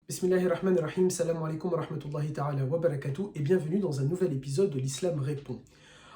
Bismillahirrahmanirrahim, salam alaikum wa rahmatullahi ta'ala wa barakatuh et bienvenue dans un nouvel épisode de l'Islam répond.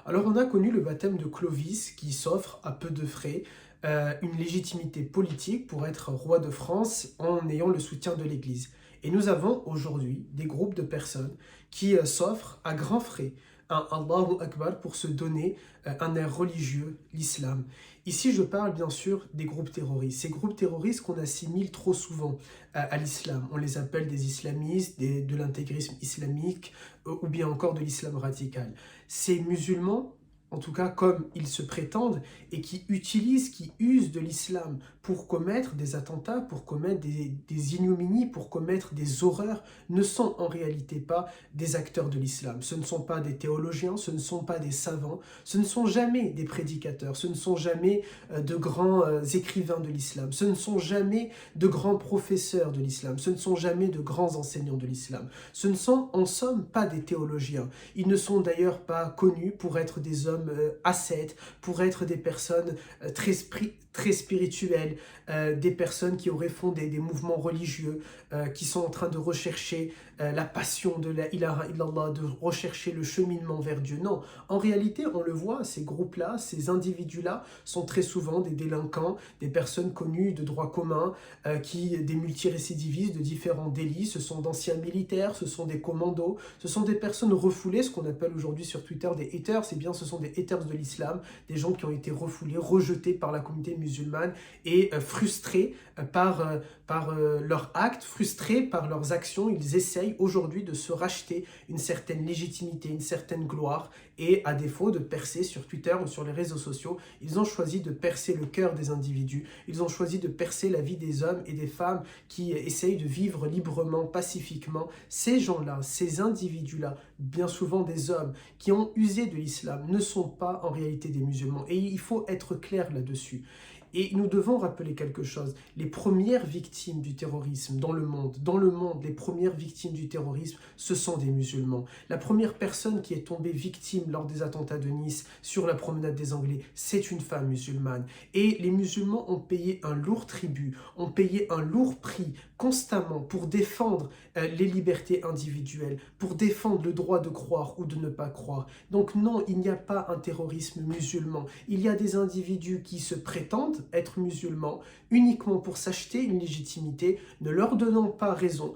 Alors on a connu le baptême de Clovis qui s'offre à peu de frais une légitimité politique pour être roi de France en ayant le soutien de l'Église. Et nous avons aujourd'hui des groupes de personnes qui s'offrent à grands frais un Allahu Akbar pour se donner un air religieux, l'islam. Ici, je parle bien sûr des groupes terroristes. Ces groupes terroristes qu'on assimile trop souvent à l'islam. On les appelle des islamistes, de l'intégrisme islamique ou bien encore de l'islam radical. Ces musulmans, en tout cas comme ils se prétendent, et qui utilisent, qui usent de l'islam pour commettre des attentats, pour commettre des ignominies, pour commettre des horreurs, ne sont en réalité pas des acteurs de l'islam. Ce ne sont pas des théologiens, ce ne sont pas des savants, ce ne sont jamais des prédicateurs, ce ne sont jamais de grands écrivains de l'islam, ce ne sont jamais de grands professeurs de l'islam, ce ne sont jamais de grands enseignants de l'islam. Ce ne sont en somme pas des théologiens. Ils ne sont d'ailleurs pas connus pour être des hommes ascètes, pour être des personnes très spirituelles, des personnes qui auraient fondé des mouvements religieux, qui sont en train de rechercher la passion de la ilaha illallah, de rechercher le cheminement vers Dieu. Non, en réalité, on le voit, ces groupes-là, ces individus-là sont très souvent des délinquants, des personnes connues de droit commun, des multirécidivistes de différents délits. Ce sont d'anciens militaires, ce sont des commandos, ce sont des personnes refoulées, ce qu'on appelle aujourd'hui sur Twitter des haters. C'est bien, ce sont des haters de l'islam, des gens qui ont été refoulés, rejetés par la communauté musulmane et frustrés par leurs actes, frustrés par leurs actions. Ils essayent aujourd'hui de se racheter une certaine légitimité, une certaine gloire, et à défaut de percer sur Twitter ou sur les réseaux sociaux, ils ont choisi de percer le cœur des individus, ils ont choisi de percer la vie des hommes et des femmes qui essayent de vivre librement, pacifiquement. Ces gens-là, ces individus-là, bien souvent des hommes qui ont usé de l'islam, ne sont pas en réalité des musulmans, et il faut être clair là-dessus. Et nous devons rappeler quelque chose. Les premières victimes du terrorisme dans le monde, les premières victimes du terrorisme, ce sont des musulmans. La première personne qui est tombée victime lors des attentats de Nice sur la promenade des Anglais, c'est une femme musulmane. Et les musulmans ont payé un lourd tribut, ont payé un lourd prix constamment pour défendre les libertés individuelles, pour défendre le droit de croire ou de ne pas croire. Donc non, il n'y a pas un terrorisme musulman. Il y a des individus qui se prétendent être musulmans uniquement pour s'acheter une légitimité, ne leur donnant pas raison,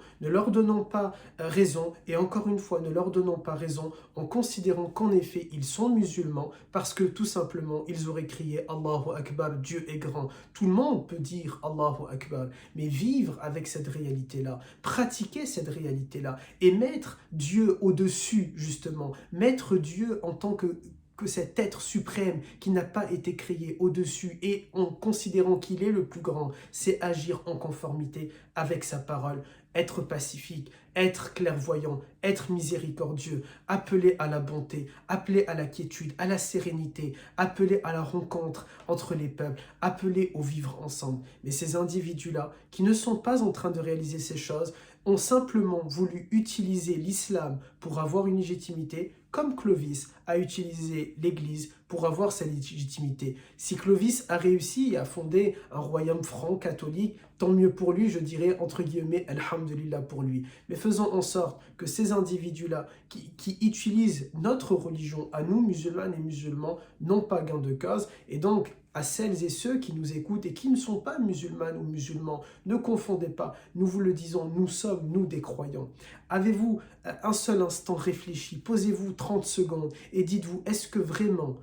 et encore une fois, ne leur donnant pas raison en considérant qu'en effet, ils sont musulmans parce que tout simplement, ils auraient crié Allahu Akbar, Dieu est grand. Tout le monde peut dire Allahu Akbar, mais vivre avec cette réalité-là, pratiquer cette réalité-là et mettre Dieu au-dessus, justement, mettre Dieu en tant que cet être suprême qui n'a pas été créé au-dessus et en considérant qu'il est le plus grand, c'est agir en conformité avec sa parole, être pacifique, être clairvoyant, être miséricordieux, appeler à la bonté, appeler à la quiétude, à la sérénité, appeler à la rencontre entre les peuples, appeler au vivre ensemble. Mais ces individus-là, qui ne sont pas en train de réaliser ces choses, ont simplement voulu utiliser l'islam pour avoir une légitimité, comme Clovis a utilisé l'Église pour avoir sa légitimité. Si Clovis a réussi à fonder un royaume franc, catholique, tant mieux pour lui, je dirais entre guillemets, alhamdulillah pour lui. Mais faisons en sorte que ces individus-là qui utilisent notre religion, à nous musulmanes et musulmans, n'ont pas gain de cause. Et donc, à celles et ceux qui nous écoutent et qui ne sont pas musulmanes ou musulmans, ne confondez pas, nous vous le disons, nous sommes, nous, des croyants. Avez-vous un seul instant réfléchi, posez-vous 30 secondes et dites-vous, est-ce que vraiment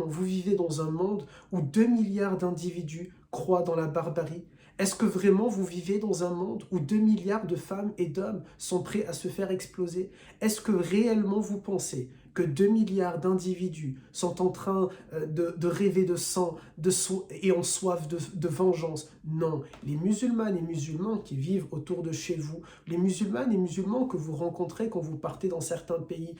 vous vivez dans un monde où 2 milliards d'individus croient dans la barbarie? Est-ce que vraiment vous vivez dans un monde où 2 milliards de femmes et d'hommes sont prêts à se faire exploser? Est-ce que réellement vous pensez que 2 milliards d'individus sont en train de rêver de sang et ont soif de vengeance? Non, les musulmanes et musulmans qui vivent autour de chez vous, les musulmanes et musulmans que vous rencontrez quand vous partez dans certains pays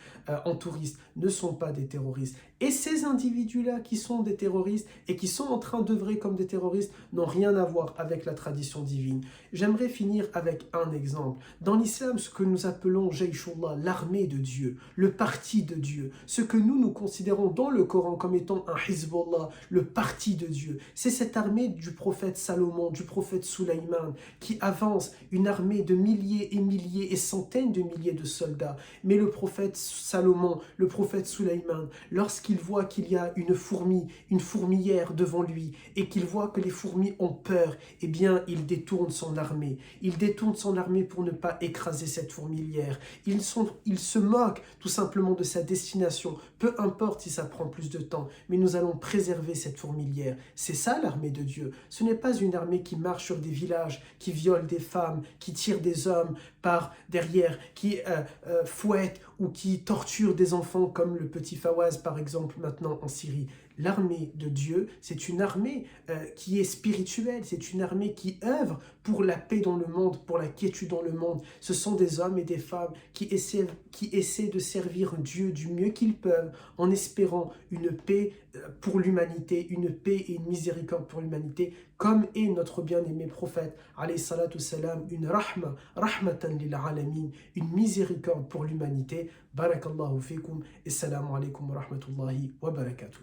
en touriste, ne sont pas des terroristes. Et ces individus-là qui sont des terroristes et qui sont en train d'œuvrer comme des terroristes n'ont rien à voir avec la tradition divine. J'aimerais finir avec un exemple. Dans l'islam, ce que nous appelons Jayshullah, l'armée de Dieu, le parti de Dieu, Dieu. Ce que nous considérons dans le Coran comme étant un Hizbollah, le parti de Dieu. C'est cette armée du prophète Salomon, du prophète Sulaiman, qui avance, une armée de milliers et centaines de milliers de soldats. Mais le prophète Salomon, le prophète Sulaiman, lorsqu'il voit qu'il y a une fourmilière devant lui, et qu'il voit que les fourmis ont peur, eh bien, il détourne son armée. Il détourne son armée pour ne pas écraser cette fourmilière. Il se moque tout simplement de sa destination, peu importe si ça prend plus de temps, mais nous allons préserver cette fourmilière. C'est ça l'armée de Dieu. Ce n'est pas une armée qui marche sur des villages, qui viole des femmes, qui tire des hommes par derrière, qui fouette ou qui torture des enfants comme le petit Fawaz par exemple maintenant en Syrie. L'armée de Dieu, c'est une armée qui est spirituelle, c'est une armée qui œuvre pour la paix dans le monde, pour la quiétude dans le monde. Ce sont des hommes et des femmes qui essaient de servir Dieu du mieux qu'ils peuvent en espérant une paix pour l'humanité, une paix et une miséricorde pour l'humanité, comme est notre bien-aimé prophète, alayhi salatu salam, une rahmatan lil alamin, une miséricorde pour l'humanité. Barakallahu fikum et salam alaikum wa rahmatullahi wa barakatuh.